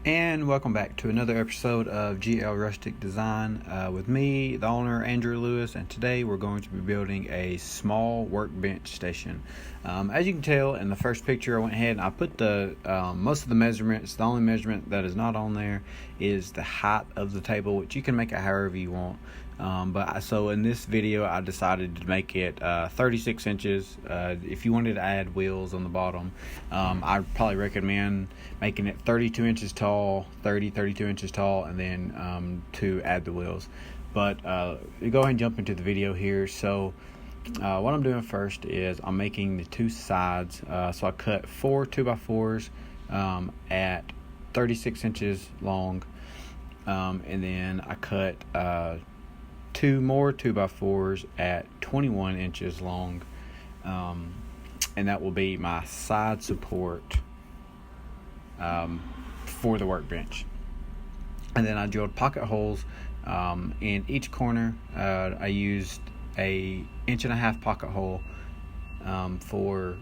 And welcome back to another episode of GL Rustic Design with me, the owner, Andrew Lewis, and today we're going to be building a small workbench station. As you can tell in the first picture, I went ahead and I put the most of the measurements. The only measurement that is not on there is the height of the table, which you can make it however you want. So in this video, I decided to make it 36 inches. If you wanted to add wheels on the bottom, I'd probably recommend making it 32 inches tall, 32 inches tall, and then to add the wheels. But go ahead and jump into the video here. So what I'm doing first is I'm making the two sides. So I cut 4 2x4s at 36 inches long, and then I cut 2 more 2x4s at 21 inches long, and that will be my side support for the workbench. And then I drilled pocket holes in each corner. I used a 1.5-inch pocket hole for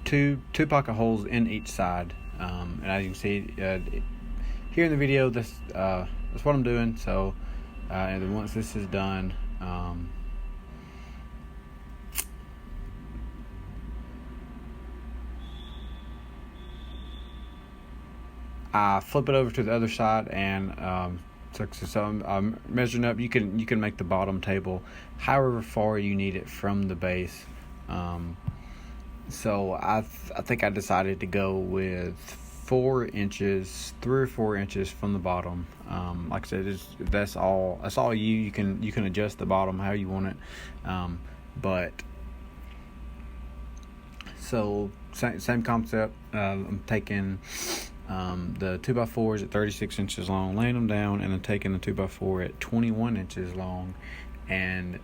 two pocket holes in each side, and as you can see here in the video, that's what I'm doing. So and then once this is done, I flip it over to the other side, and so I'm measuring up. You can make the bottom table however far you need it from the base. So I think I decided to go with 4 inches, 3 or 4 inches from the bottom. Like I said, that's all you can adjust the bottom how you want it. But so same concept. I'm taking the 2x4s at 36 inches long, laying them down, and then taking the 2x4 at 21 inches long, and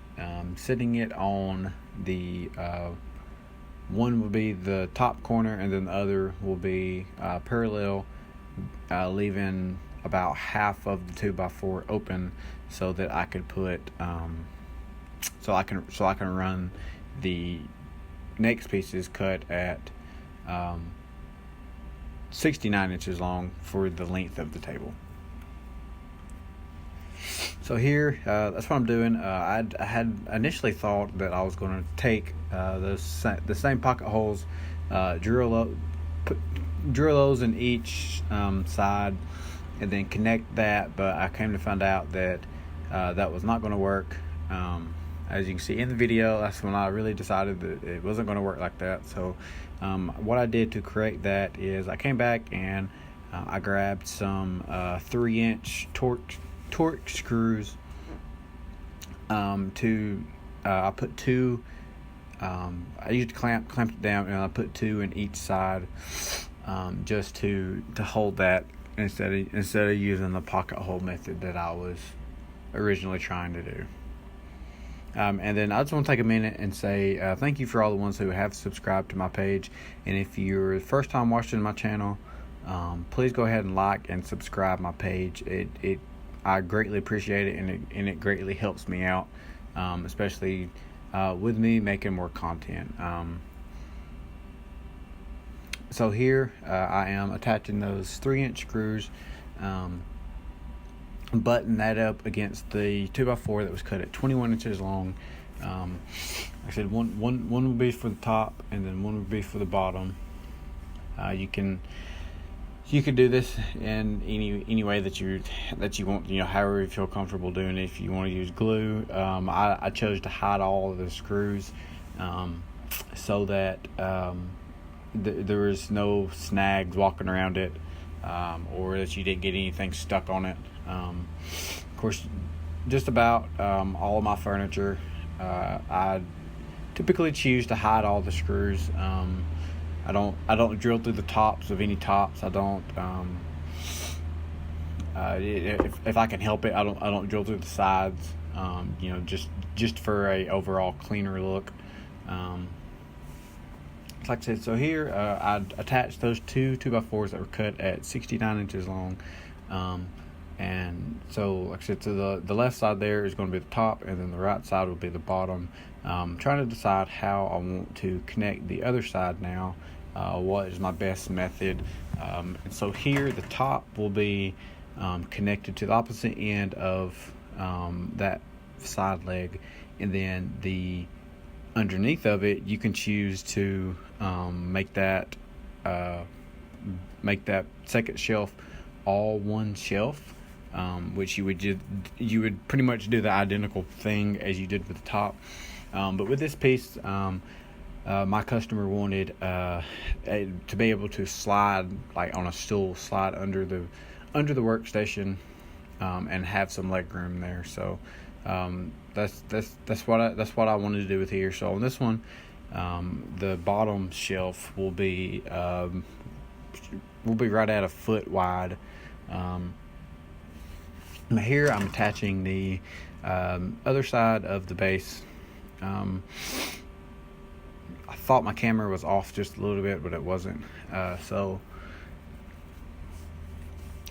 sitting it on the one will be the top corner, and then the other will be parallel, leaving about half of the 2x4 open so that I could put so I can run the next pieces cut at 69 inches long for the length of the table. So here, that's what I'm doing. I had initially thought that I was going to take the same pocket holes, drill those in each side, and then connect that. But I came to find out that that was not going to work. As you can see in the video, that's when I really decided that it wasn't going to work like that. So what I did to correct that is I came back and I grabbed some 3-inch torque screws. I put 2. I used to clamp it down, and I put 2 in each side, just to hold that instead of using the pocket hole method that I was originally trying to do. And then I just want to take a minute and say thank you for all the ones who have subscribed to my page. And if you're the first time watching my channel, please go ahead and like and subscribe my page. I greatly appreciate it, and it greatly helps me out, especially with me making more content. So here I am attaching those 3-inch screws, button that up against the 2x4 that was cut at 21 inches long. Like I said, one will be for the top, and then one will be for the bottom. You could do this in any way that you want, however you feel comfortable doing it. If you want to use glue, I chose to hide all of the screws so that there is no snags walking around it, or that you didn't get anything stuck on it. Of course, just about all of my furniture, I typically choose to hide all the screws. I don't drill through the tops of any tops. I don't. If I can help it, I don't drill through the sides. Just for a overall cleaner look. Like I said, so here I attached those 2 2x4s that were cut at 69 inches long. And so, like I said, so the left side there is going to be the top, and then the right side will be the bottom. Trying to decide how I want to connect the other side now. what is my best method. And so here the top will be connected to the opposite end of that side leg, and then the underneath of it you can choose to make that second shelf all one shelf, which you would pretty much do the identical thing as you did with the top, but with this piece, my customer wanted to be able to slide, like on a stool, slide under the workstation, and have some leg room there. So that's what I wanted to do with here. So on this one, the bottom shelf will be right at a foot wide. Here I'm attaching the other side of the base. I thought my camera was off just a little bit, but it wasn't. So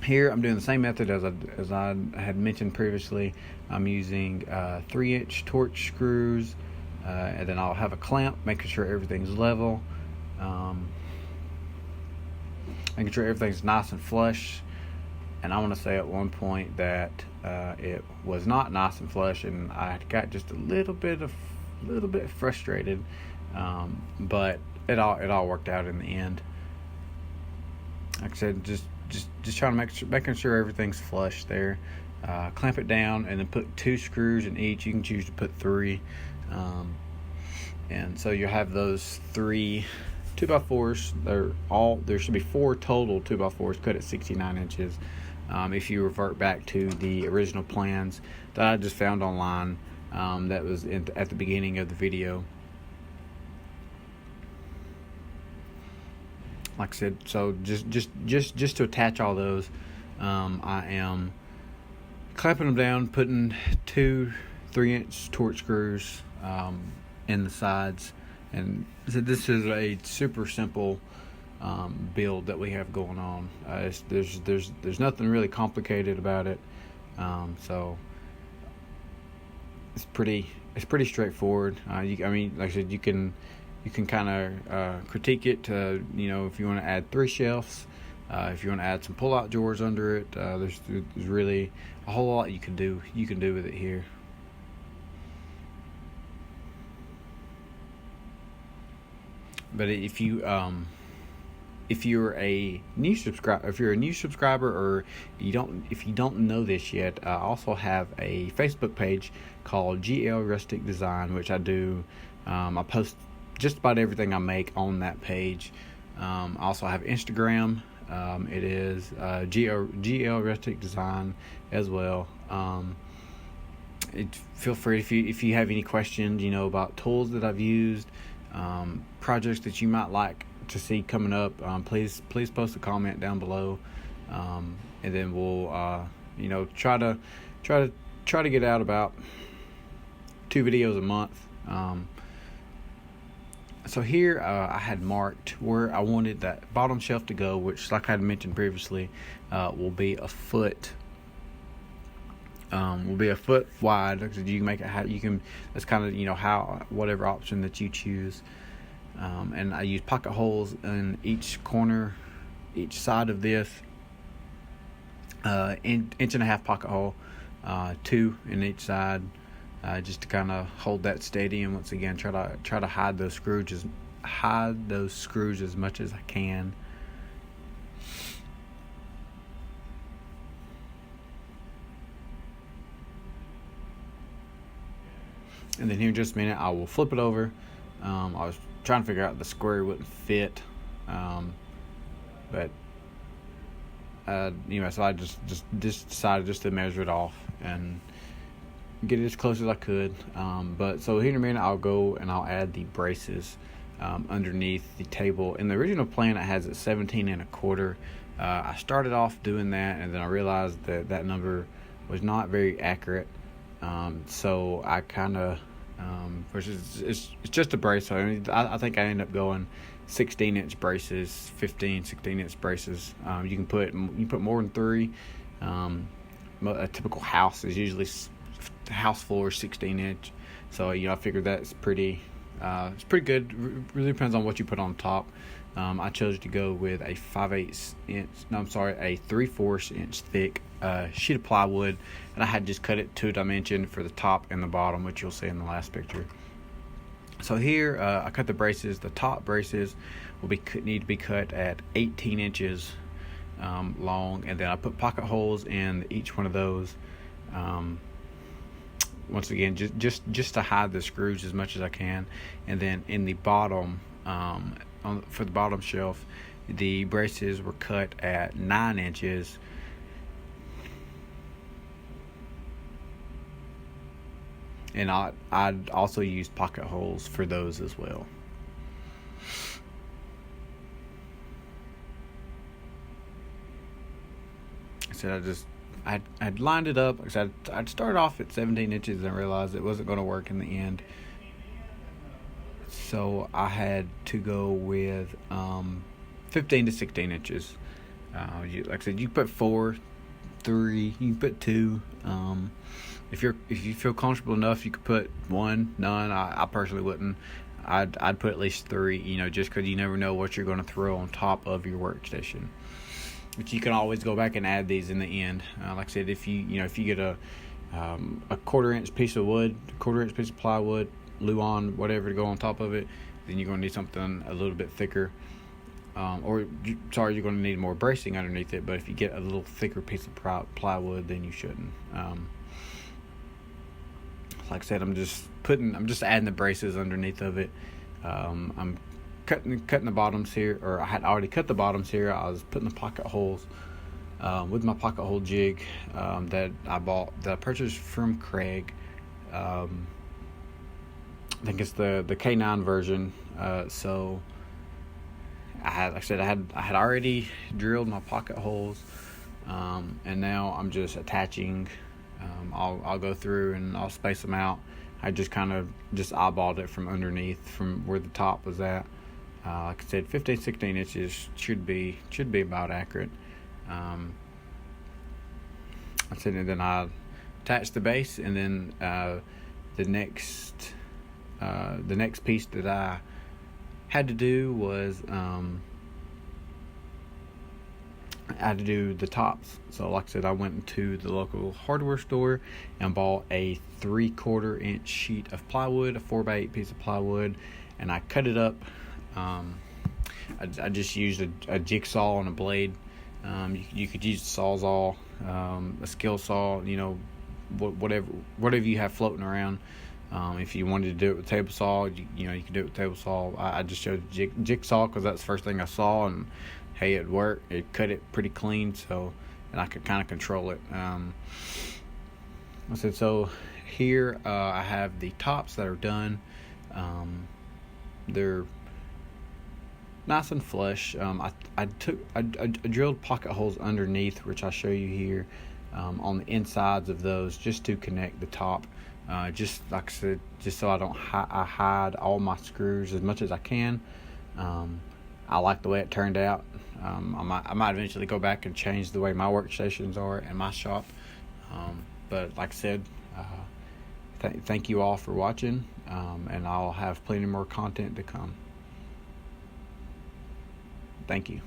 here I'm doing the same method as I had mentioned previously. I'm using 3-inch torch screws, and then I'll have a clamp, making sure everything's level, making sure everything's nice and flush. And I want to say at one point that it was not nice and flush, and I got just a little bit frustrated, but it all worked out in the end. Like I said, just trying to making sure everything's flush there. Clamp it down, and then put 2 screws in each. You can choose to put 3, and so you have those 3 2x4s. There should be 4 total 2x4s cut at 69 inches. If you revert back to the original plans that I just found online, that was at the beginning of the video. Like I said, so just to attach all those, I am clamping them down, putting 2 3-inch torch screws in the sides, and so this is a super simple build that we have going on. There's nothing really complicated about it, so it's pretty straightforward. Like I said, you can kind of critique it to, if you want to add 3 shelves, if you want to add some pull-out drawers under it. There's really a whole lot you can do with it here. But if you're a new subscriber, or if you don't know this yet, I also have a Facebook page called GL Rustic Design, which I do. I post just about everything I make on that page. I also have Instagram. It is GL Rustic Design as well. Feel free if you have any questions, about tools that I've used, projects that you might like to see coming up. Please post a comment down below, and then we'll try to get out about 2 videos a month. So here I had marked where I wanted that bottom shelf to go, which, like I had mentioned previously, will be a foot. Will be a foot wide. You can make it how you can. That's kind of how, whatever option that you choose. And I use pocket holes in each corner, each side of this. Inch and a half pocket hole, 2 in each side. Just to kind of hold that steady, and once again try to hide those screws as much as I can. And then here in just a minute I will flip it over. I was trying to figure out the square wouldn't fit, but so I just decided just to measure it off and get it as close as I could. But so here in a minute I'll go and I'll add the braces underneath the table. In the original plan it has it 17 1/4. I started off doing that, and then I realized that number was not very accurate. So I kind of, which is it's just a brace. So I think I end up going 16-inch braces, 16-inch braces. You can put more than 3. A typical house is usually the house floor is 16-inch, so I figured that's pretty. It's pretty good. Really depends on what you put on top. I chose to go with a 3/4 inch thick sheet of plywood, and I had just cut it 2 dimension for the top and the bottom, which you'll see in the last picture. So here I cut the braces. The top braces need to be cut at 18 inches long, and then I put pocket holes in each one of those. Once again, just to hide the screws as much as I can, and then in the bottom, for the bottom shelf, the braces were cut at 9 inches. And I'd also use pocket holes for those as well. So I'd lined it up. Like I said, I'd start off at 17 inches and realized it wasn't going to work in the end. So I had to go with 15 to 16 inches. Like I said, you put 4, 3, you can put 2. If you feel comfortable enough, you could put 1, none. I personally wouldn't. I'd put at least 3. Just because you never know what you're going to throw on top of your workstation. But you can always go back and add these in the end. Like I said, if you get a 1/4 inch piece of wood, 1/4 inch piece of plywood, Luan, whatever to go on top of it, then you're going to need something a little bit thicker. You're going to need more bracing underneath it. But if you get a little thicker piece of plywood, then you shouldn't. Like I said, I'm just adding the braces underneath of it. I'm cutting the bottoms here, or I had already cut the bottoms here. I was putting the pocket holes with my pocket hole jig that I purchased from Craig. I think it's the K9 version. So I had already drilled my pocket holes, and now I'm just attaching. I'll go through and I'll space them out. I just kind of eyeballed it from underneath, from where the top was at. Like I said, 15, 16 inches should be about accurate. I said, and then I attached the base, and then the next piece that I had to do was I had to do the tops. So like I said, I went to the local hardware store and bought a 3/4 inch sheet of plywood, a 4x8 piece of plywood, and I cut it up. I just used a jigsaw and a blade. You could use a sawzall, a skill saw, whatever you have floating around. If you wanted to do it with table saw, you can do it with table saw. I just showed jigsaw because that's the first thing I saw, and hey, it worked. It cut it pretty clean, and I could kind of control it. I said, so here I have the tops that are done. They're nice and flush. I drilled pocket holes underneath, which I'll show you here, on the insides of those, just to connect the top. Just like I said, just so I don't I hide all my screws as much as I can. I like the way it turned out. I might eventually go back and change the way my workstations are in my shop. But like I said, thank you all for watching, and I'll have plenty more content to come. Thank you.